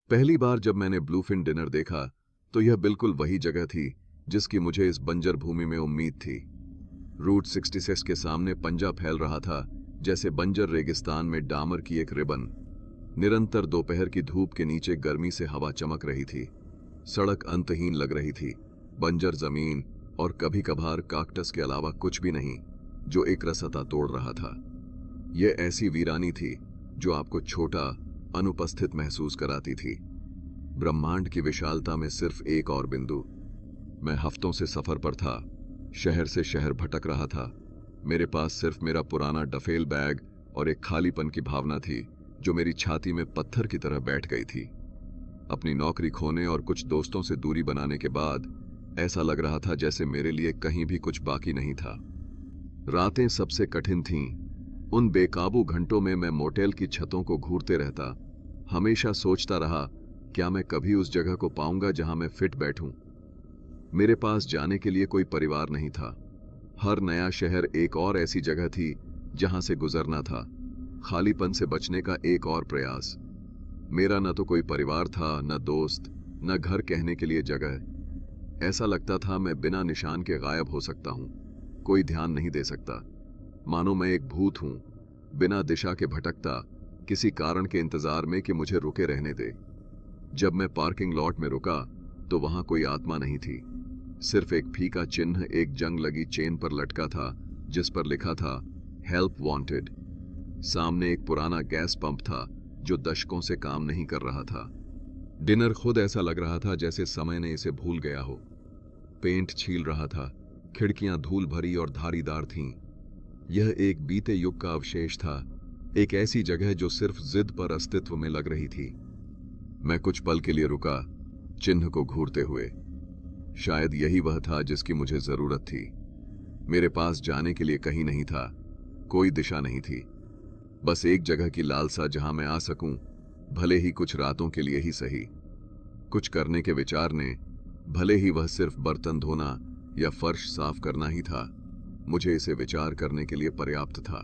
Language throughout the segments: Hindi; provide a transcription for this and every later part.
पहली बार जब मैंने ब्लूफिन डिनर देखा तो यह बिल्कुल वही जगह थी जिसकी मुझे इस बंजर भूमि में उम्मीद थी। रूट 66 के सामने पंजा फैल रहा था, जैसे बंजर रेगिस्तान में डामर की एक रिबन। निरंतर दोपहर की धूप के नीचे गर्मी से हवा चमक रही थी। सड़क अंतहीन लग रही थी, बंजर जमीन और कभी कभार काक्टस के अलावा कुछ भी नहीं जो एक रसता तोड़ रहा था। यह ऐसी वीरानी थी जो आपको छोटा, अनुपस्थित महसूस कराती थी। ब्रह्मांड की विशालता में सिर्फ एक और बिंदु। मैं हफ्तों से सफर पर था, शहर से शहर भटक रहा था। मेरे पास सिर्फ मेरा पुराना डफेल बैग और एक खालीपन की भावना थी जो मेरी छाती में पत्थर की तरह बैठ गई थी। अपनी नौकरी खोने और कुछ दोस्तों से दूरी बनाने के बाद ऐसा लग रहा था जैसे मेरे लिए कहीं भी कुछ बाकी नहीं था। रातें सबसे कठिन थीं। उन बेकाबू घंटों में मैं मोटेल की छतों को घूरते रहता, हमेशा सोचता रहा क्या मैं कभी उस जगह को पाऊंगा जहां मैं फिट बैठूं। मेरे पास जाने के लिए कोई परिवार नहीं था। हर नया शहर एक और ऐसी जगह थी जहां से गुजरना था, खालीपन से बचने का एक और प्रयास। मेरा न तो कोई परिवार था, न दोस्त, न घर कहने के लिए जगह। ऐसा लगता था मैं बिना निशान के गायब हो सकता हूं, कोई ध्यान नहीं दे सकता। मानो मैं एक भूत हूं, बिना दिशा के भटकता, किसी कारण के इंतजार में कि मुझे रुके रहने दे। जब मैं पार्किंग लॉट में रुका तो वहां कोई आत्मा नहीं थी, सिर्फ एक फीका चिन्ह एक जंग लगी चेन पर लटका था जिस पर लिखा था हेल्प वांटेड। सामने एक पुराना गैस पंप था जो दशकों से काम नहीं कर रहा था। डिनर खुद ऐसा लग रहा था जैसे समय ने इसे भूल गया हो। पेंट छील रहा था, खिड़कियां धूल भरी और धारीदार थीं। यह एक बीते युग का अवशेष था, एक ऐसी जगह जो सिर्फ जिद पर अस्तित्व में लग रही थी। मैं कुछ पल के लिए रुका, चिन्ह को घूरते हुए। शायद यही वह था जिसकी मुझे जरूरत थी। मेरे पास जाने के लिए कहीं नहीं था, कोई दिशा नहीं थी, बस एक जगह की लालसा जहां मैं आ सकूं, भले ही कुछ रातों के लिए ही सही। कुछ करने के विचार ने, भले ही वह सिर्फ बर्तन धोना या फर्श साफ करना ही था, मुझे इसे विचार करने के लिए पर्याप्त था।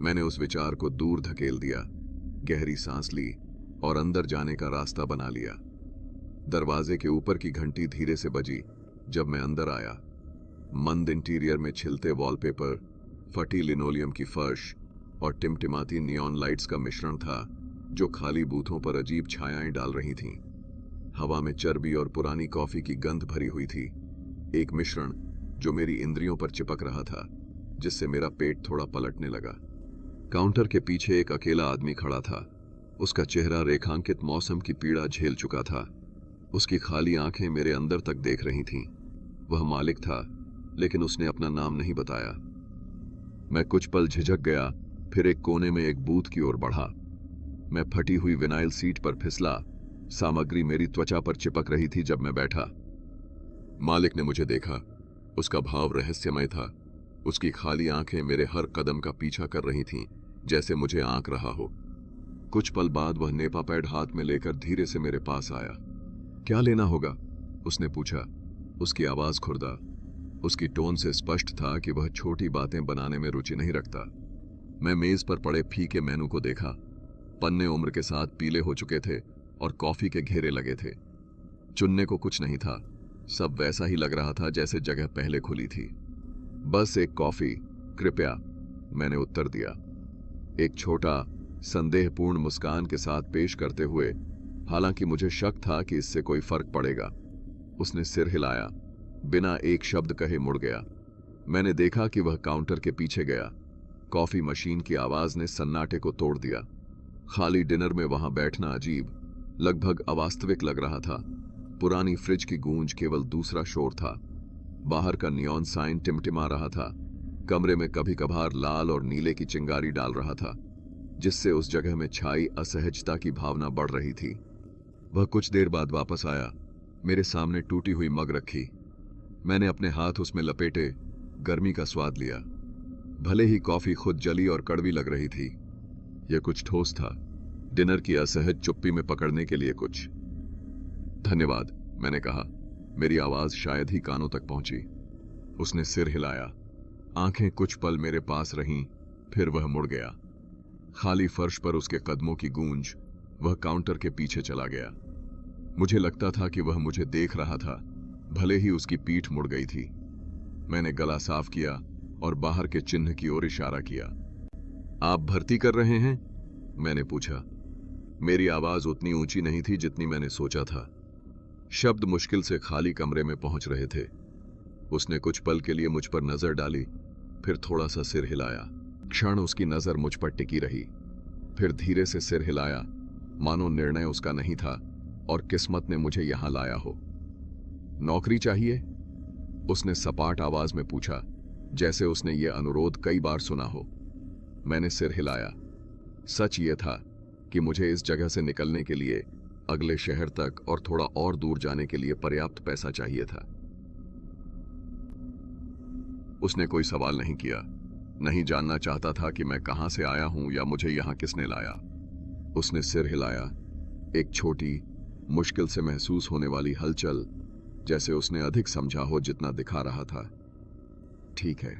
मैंने उस विचार को दूर धकेल दिया, गहरी सांस ली और अंदर जाने का रास्ता बना लिया। दरवाजे के ऊपर की घंटी धीरे से बजी जब मैं अंदर आया। मंद इंटीरियर में छिलते वॉलपेपर, फटी लिनोलियम की फर्श और टिमटिमाती नियॉन लाइट्स का मिश्रण था जो खाली बूथों पर अजीब छायाएं डाल रही थीं। हवा में चर्बी और पुरानी कॉफी की गंध भरी हुई थी, एक मिश्रण जो मेरी इंद्रियों पर चिपक रहा था, जिससे मेरा पेट थोड़ा पलटने लगा। काउंटर के पीछे एक अकेला आदमी खड़ा था। उसका चेहरा रेखांकित मौसम की पीड़ा झेल चुका था। उसकी खाली आंखें मेरे अंदर तक देख रही थीं। वह मालिक था, लेकिन उसने अपना नाम नहीं बताया। मैं कुछ पल झिझक गया, फिर एक कोने में एक बूथ की ओर बढ़ा। मैं फटी हुई विनाइल सीट पर फिसला। सामग्री मेरी त्वचा पर चिपक रही थी जब मैं बैठा। मालिक ने मुझे देखा। उसका भाव रहस्यमय था। उसकी खाली आंखें मेरे हर कदम का पीछा कर रही थीं, जैसे मुझे आंक रहा हो। कुछ पल बाद वह नेपा पैड हाथ में लेकर धीरे से मेरे पास आया। क्या लेना होगा? उसने पूछा। उसकी आवाज खुरदा। उसकी टोन से स्पष्ट था कि वह छोटी बातें बनाने में रुचि नहीं रखता। मैं मेज पर पड़े फीके मेनू को देखा। पन्ने उम्र के साथ पीले हो चुके थे और कॉफी के घेरे लगे थे। चुनने को कुछ नहीं था, सब वैसा ही लग रहा था जैसे जगह पहले खुली थी। बस एक कॉफी, कृपया, मैंने उत्तर दिया, एक छोटा संदेहपूर्ण मुस्कान के साथ पेश करते हुए, हालांकि मुझे शक था कि इससे कोई फर्क पड़ेगा। उसने सिर हिलाया, बिना एक शब्द कहे मुड़ गया। मैंने देखा कि वह काउंटर के पीछे गया। कॉफी मशीन की आवाज ने सन्नाटे को तोड़ दिया। खाली डिनर में वहां बैठना अजीब, लगभग अवास्तविक लग रहा था। पुरानी फ्रिज की गूंज केवल दूसरा शोर था। बाहर का नियॉन साइन टिमटिमा रहा था। कमरे में कभी कभार लाल और नीले की चिंगारी डाल रहा था, जिससे उस जगह में छाई असहजता की भावना बढ़ रही थी। वह कुछ देर बाद वापस आया, मेरे सामने टूटी हुई मग रखी। मैंने अपने हाथ उसमें लपेटे, गर्मी का स्वाद लिया। भले ही कॉफी खुद जली और कड़वी लग रही थी, यह कुछ ठोस था, डिनर की असहज चुप्पी में पकड़ने के लिए कुछ। धन्यवाद, मैंने कहा। मेरी आवाज शायद ही कानों तक पहुंची। उसने सिर हिलाया। आंखें कुछ पल मेरे पास रहीं, फिर वह मुड़ गया। खाली फर्श पर उसके कदमों की गूंज, वह काउंटर के पीछे चला गया। मुझे लगता था कि वह मुझे देख रहा था, भले ही उसकी पीठ मुड़ गई थी। मैंने गला साफ किया और बाहर के चिन्ह की ओर इशारा किया। आप भर्ती कर रहे हैं? मैंने पूछा। मेरी आवाज उतनी ऊंची नहीं थी जितनी मैंने सोचा था। शब्द मुश्किल से खाली कमरे में पहुंच रहे थे। उसने कुछ पल के लिए मुझ पर नजर डाली, फिर थोड़ा सा सिर हिलाया। क्षण उसकी नजर मुझ पर टिकी रही, फिर धीरे से सिर हिलाया, मानो निर्णय उसका नहीं था और किस्मत ने मुझे यहां लाया हो। नौकरी चाहिए? उसने सपाट आवाज में पूछा, जैसे उसने ये अनुरोध कई बार सुना हो। मैंने सिर हिलाया। सच ये था कि मुझे इस जगह से निकलने के लिए अगले शहर तक और थोड़ा और दूर जाने के लिए पर्याप्त पैसा चाहिए था। उसने कोई सवाल नहीं किया, नहीं जानना चाहता था कि मैं कहां से आया हूं या मुझे यहां किसने लाया। उसने सिर हिलाया, एक छोटी, मुश्किल से महसूस होने वाली हलचल, जैसे उसने अधिक समझा हो जितना दिखा रहा था। ठीक है,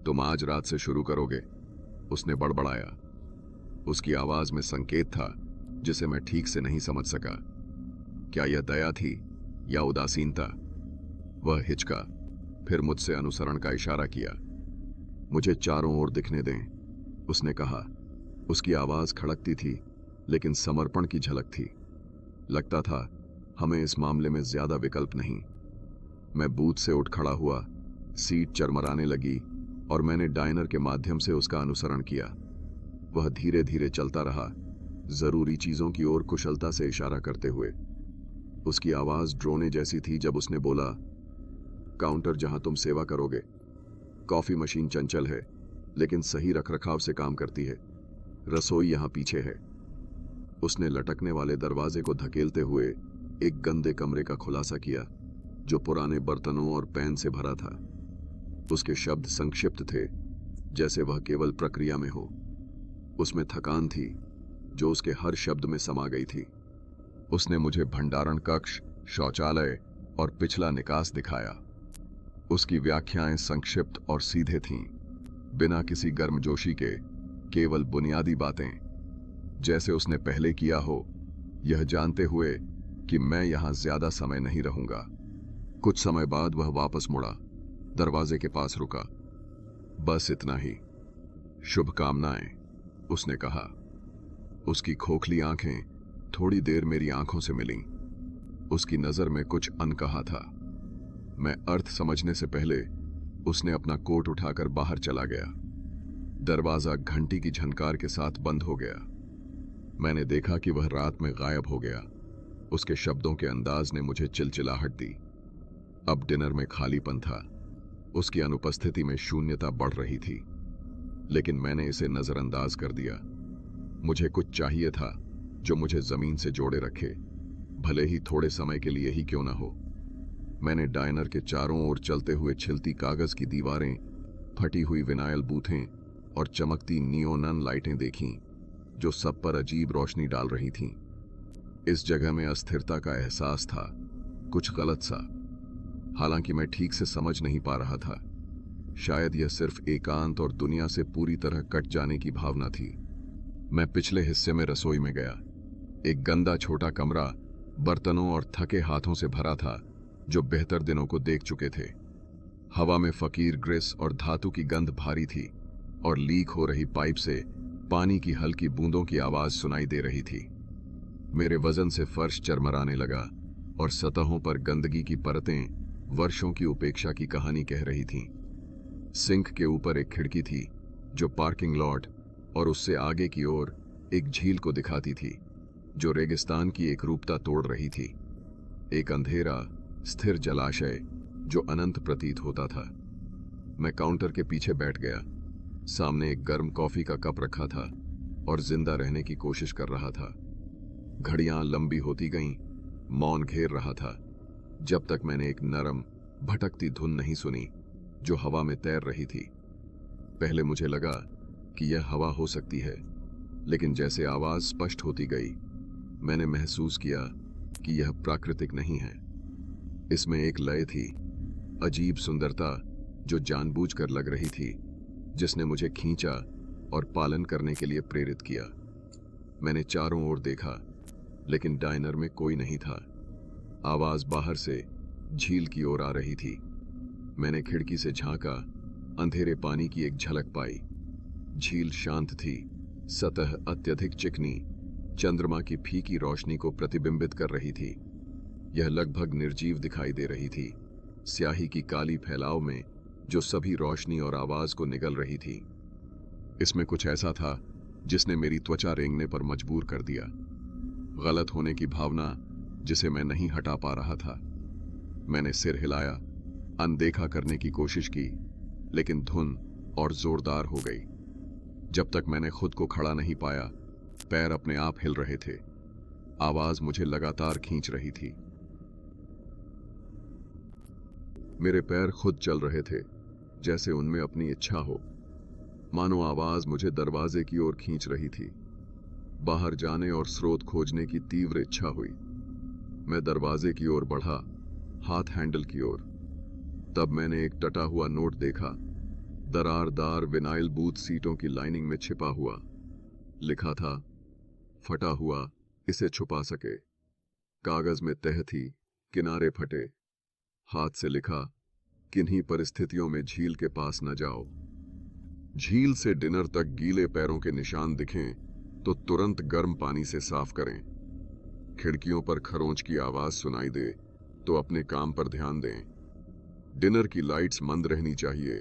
तुम आज रात से शुरू करोगे, उसने बड़बड़ाया। उसकी आवाज में संकेत था जिसे मैं ठीक से नहीं समझ सका। क्या यह दया थी या उदासीनता? वह हिचका, फिर मुझसे अनुसरण का इशारा किया। मुझे चारों ओर दिखने दें, उसने कहा। उसकी आवाज खड़कती थी, लेकिन समर्पण की झलक थी। लगता था हमें इस मामले में ज्यादा विकल्प नहीं। मैं बूथ से उठ खड़ा हुआ, सीट चरमराने लगी और मैंने डायनर के माध्यम से उसका अनुसरण किया। वह धीरे धीरे चलता रहा, जरूरी चीजों की ओर कुशलता से इशारा करते हुए। उसकी आवाज ड्रोने जैसी थी जब उसने बोला, काउंटर जहां तुम सेवा करोगे। कॉफी मशीन चंचल है, लेकिन सही रखरखाव से काम करती है। रसोई यहां पीछे है। उसने लटकने वाले दरवाजे को धकेलते हुए एक गंदे कमरे का खुलासा किया, जो पुराने बर्तनों और पैन से भरा था। उसके शब्द संक्षिप्त थे, जैसे वह केवल प्रक्रिया में हो। उसमें थकान थी, जो उसके हर शब्द में समा गई थी। उसने मुझे भंडारण कक्ष, शौचालय और पिछला निकास दिखाया। उसकी व्याख्याएं संक्षिप्त और सीधे थीं, बिना किसी गर्मजोशी के, केवल बुनियादी बातें, जैसे उसने पहले किया हो, यह जानते हुए कि मैं यहां ज्यादा समय नहीं रहूंगा। कुछ समय बाद वह वापस मुड़ा, दरवाजे के पास रुका। बस इतना ही। शुभकामनाएं, उसने कहा। उसकी खोखली आंखें थोड़ी देर मेरी आंखों से मिलीं। उसकी नजर में कुछ अनकहा था। मैं अर्थ समझने से पहले उसने अपना कोट उठाकर बाहर चला गया। दरवाजा घंटी की झनकार के साथ बंद हो गया। मैंने देखा कि वह रात में गायब हो गया। उसके शब्दों के अंदाज ने मुझे चिलचिलाहट दी। अब डिनर में खालीपन था। उसकी अनुपस्थिति में शून्यता बढ़ रही थी, लेकिन मैंने इसे नजरअंदाज कर दिया। मुझे कुछ चाहिए था जो मुझे जमीन से जोड़े रखे, भले ही थोड़े समय के लिए ही क्यों न हो। मैंने डायनर के चारों ओर चलते हुए छिलती कागज की दीवारें, फटी हुई विनाइल बूथें और चमकती नियोनन लाइटें देखीं, जो सब पर अजीब रोशनी डाल रही थीं। इस जगह में अस्थिरता का एहसास था, कुछ गलत सा। हालांकि मैं ठीक से समझ नहीं पा रहा था। शायद यह सिर्फ एकांत और दुनिया से पूरी तरह कट जाने की भावना थी। मैं पिछले हिस्से में रसोई में गया। एक गंदा छोटा कमरा बर्तनों और थके हाथों से भरा था, जो बेहतर दिनों को देख चुके थे। हवा में फकीर ग्रिस और धातु की गंध भारी थी, और लीक हो रही पाइप से पानी की हल्की बूंदों की आवाज सुनाई दे रही थी। मेरे वजन से फर्श चरमराने लगा और सतहों पर गंदगी की परतें वर्षों की उपेक्षा की कहानी कह रही थीं। सिंक के ऊपर एक खिड़की थी, जो पार्किंग लॉट और उससे आगे की ओर एक झील को दिखाती थी, जो रेगिस्तान की एकरूपता तोड़ रही थी। एक अंधेरा, स्थिर जलाशय जो अनंत प्रतीत होता था। मैं काउंटर के पीछे बैठ गया। सामने एक गर्म कॉफी का कप रखा था और जिंदा रहने की कोशिश कर रहा था। घड़ियां लंबी होती गईं, मौन घेर रहा था, जब तक मैंने एक नरम, भटकती धुन नहीं सुनी जो हवा में तैर रही थी। पहले मुझे लगा कि यह हवा हो सकती है, लेकिन जैसे आवाज स्पष्ट होती गई, मैंने महसूस किया कि यह प्राकृतिक नहीं है। इसमें एक लय थी, अजीब सुंदरता जो जानबूझकर लग रही थी, जिसने मुझे खींचा और पालन करने के लिए प्रेरित किया। मैंने चारों ओर देखा, लेकिन डाइनर में कोई नहीं था। आवाज बाहर से झील की ओर आ रही थी। मैंने खिड़की से झांका, अंधेरे पानी की एक झलक पाई। झील शांत थी, सतह अत्यधिक चिकनी, चंद्रमा की फीकी रोशनी को प्रतिबिंबित कर रही थी। यह लगभग निर्जीव दिखाई दे रही थी, स्याही की काली फैलाव में जो सभी रोशनी और आवाज को निगल रही थी। इसमें कुछ ऐसा था जिसने मेरी त्वचा रेंगने पर मजबूर कर दिया। गलत होने की भावना जिसे मैं नहीं हटा पा रहा था। मैंने सिर हिलाया, अनदेखा करने की कोशिश की, लेकिन धुन और जोरदार हो गई। जब तक मैंने खुद को खड़ा नहीं पाया, पैर अपने आप हिल रहे थे। आवाज मुझे लगातार खींच रही थी। मेरे पैर खुद चल रहे थे, जैसे उनमें अपनी इच्छा हो। मानो आवाज मुझे दरवाजे की ओर खींच रही थी। बाहर जाने और स्रोत खोजने की तीव्र इच्छा हुई। मैं दरवाजे की ओर बढ़ा, हाथ हैंडल की ओर। तब मैंने एक टटा हुआ नोट देखा, दरारदार विनाइल बूथ सीटों की लाइनिंग में छिपा हुआ। लिखा था, फटा हुआ इसे छुपा सके। कागज में तह थी, किनारे फटे। हाथ से लिखा, किन्हीं परिस्थितियों में झील के पास न जाओ। झील से डिनर तक गीले पैरों के निशान दिखें तो तुरंत गर्म पानी से साफ करें। खिड़कियों पर खरोंच की आवाज सुनाई दे तो अपने काम पर ध्यान दें। डिनर की लाइट्स मंद रहनी चाहिए,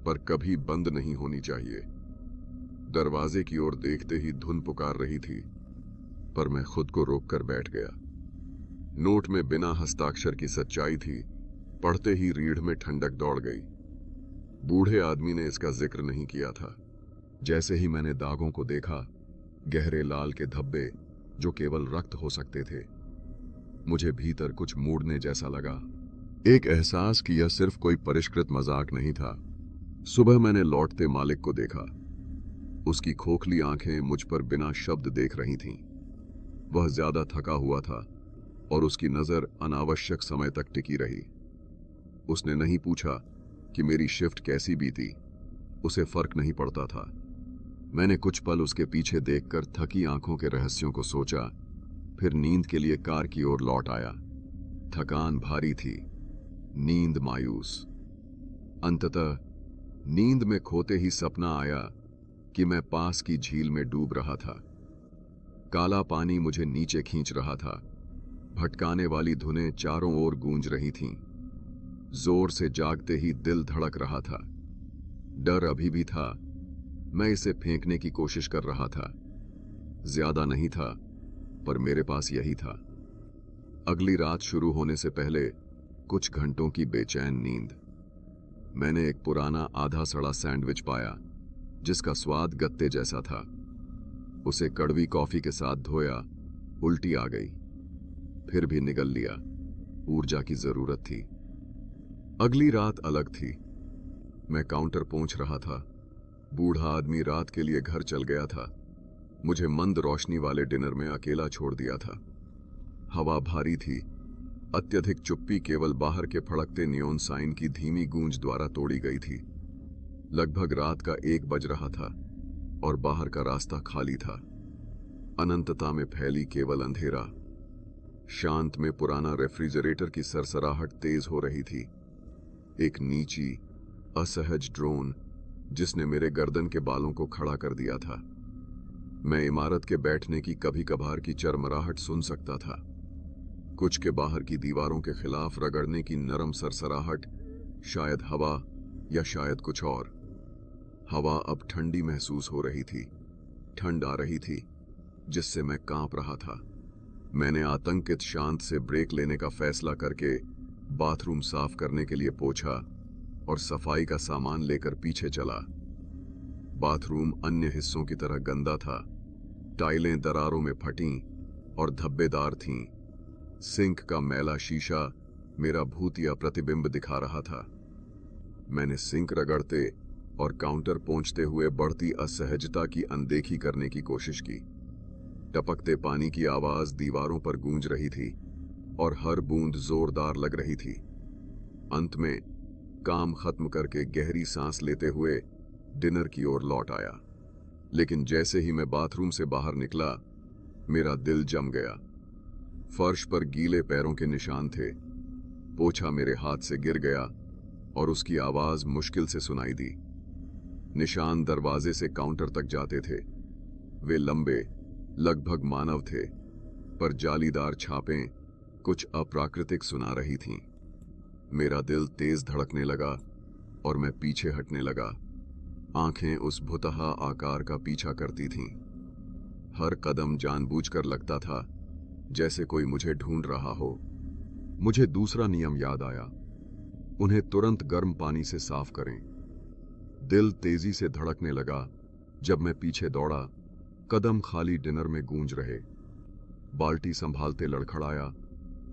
पर कभी बंद नहीं होनी चाहिए। दरवाजे की ओर देखते ही धुन पुकार रही थी, पर मैं खुद को रोककर बैठ गया। नोट में बिना हस्ताक्षर की सच्चाई थी। पढ़ते ही रीढ़ में ठंडक दौड़ गई। बूढ़े आदमी ने इसका जिक्र नहीं किया था। जैसे ही मैंने दागों को देखा, गहरे लाल के धब्बे जो केवल रक्त हो सकते थे, मुझे भीतर कुछ मूड़ने जैसा लगा। एक एहसास कि यह सिर्फ कोई परिष्कृत मजाक नहीं था। सुबह मैंने लौटते मालिक को देखा। उसकी खोखली आंखें मुझ पर बिना शब्द देख रही थीं। वह ज्यादा थका हुआ था और उसकी नजर अनावश्यक समय तक टिकी रही। उसने नहीं पूछा कि मेरी शिफ्ट कैसी बीती, उसे फर्क नहीं पड़ता था। मैंने कुछ पल उसके पीछे देखकर थकी आंखों के रहस्यों को सोचा, फिर नींद के लिए कार की ओर लौट आया। थकान भारी थी, नींद मायूस। अंततः नींद में खोते ही सपना आया कि मैं पास की झील में डूब रहा था। काला पानी मुझे नीचे खींच रहा था। भटकाने वाली धुनें चारों ओर गूंज रही थीं। जोर से जागते ही दिल धड़क रहा था। डर अभी भी था। मैं इसे फेंकने की कोशिश कर रहा था। ज्यादा नहीं था, पर मेरे पास यही था। अगली रात शुरू होने से पहले कुछ घंटों की बेचैन नींद। मैंने एक पुराना आधा सड़ा सैंडविच पाया, जिसका स्वाद गत्ते जैसा था। उसे कड़वी कॉफी के साथ धोया, उल्टी आ गई, फिर भी निगल लिया। ऊर्जा की जरूरत थी। अगली रात अलग थी। मैं काउंटर पहुंच रहा था। बूढ़ा आदमी रात के लिए घर चल गया था। मुझे मंद रोशनी वाले डिनर में अकेला छोड़ दिया था। हवा भारी थी। अत्यधिक चुप्पी केवल बाहर के फड़कते नियॉन साइन की धीमी गूंज द्वारा तोड़ी गई थी। लगभग रात का 1 बज रहा था और बाहर का रास्ता खाली था। अनंतता में फैली केवल अंधेरा। शांत में पुराना रेफ्रिजरेटर की सरसराहट तेज हो रही थी। एक नीची, असहज ड्रोन जिसने मेरे गर्दन के बालों को खड़ा कर दिया था। मैं इमारत के बैठने की कभी कभार की चरमराहट सुन सकता था। कुछ के बाहर की दीवारों के खिलाफ रगड़ने की नरम सरसराहट, शायद हवा या शायद कुछ और। हवा अब ठंडी महसूस हो रही थी। ठंड आ रही थी जिससे मैं कांप रहा था। मैंने आतंकित शांत से ब्रेक लेने का फैसला करके बाथरूम साफ करने के लिए पोंछा और सफाई का सामान लेकर पीछे चला। बाथरूम अन्य हिस्सों की तरह गंदा था। टाइलें दरारों में फटी और धब्बेदार थीं। सिंक का मैला शीशा मेरा भूतिया प्रतिबिंब दिखा रहा था। मैंने सिंक रगड़ते और काउंटर पहुंचते हुए बढ़ती असहजता की अनदेखी करने की कोशिश की। टपकते पानी की आवाज दीवारों पर गूंज रही थी और हर बूंद जोरदार लग रही थी। अंत में काम खत्म करके गहरी सांस लेते हुए डिनर की ओर लौट आया। लेकिन जैसे ही मैं बाथरूम से बाहर निकला, मेरा दिल जम गया। फर्श पर गीले पैरों के निशान थे। पोछा मेरे हाथ से गिर गया और उसकी आवाज मुश्किल से सुनाई दी। निशान दरवाजे से काउंटर तक जाते थे। वे लंबे, लगभग मानव थे, पर जालीदार छापें कुछ अप्राकृतिक सुना रही थीं। मेरा दिल तेज धड़कने लगा और मैं पीछे हटने लगा। आंखें उस भुतहा आकार का पीछा करती थीं। हर कदम जानबूझकर लगता था जैसे कोई मुझे ढूंढ रहा हो। मुझे दूसरा नियम याद आया, उन्हें तुरंत गर्म पानी से साफ करें। दिल तेजी से धड़कने लगा जब मैं पीछे दौड़ा। कदम खाली डिनर में गूंज रहे। बाल्टी संभालते लड़खड़ाया,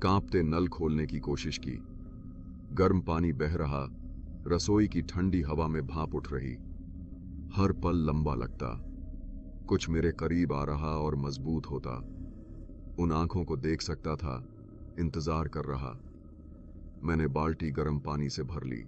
कांपते नल खोलने की कोशिश की। गर्म पानी बह रहा, रसोई की ठंडी हवा में भाप उठ रही। हर पल लंबा लगता, कुछ मेरे करीब आ रहा और मजबूत होता। उन आंखों को देख सकता था, इंतजार कर रहा। मैंने बाल्टी गर्म पानी से भर ली।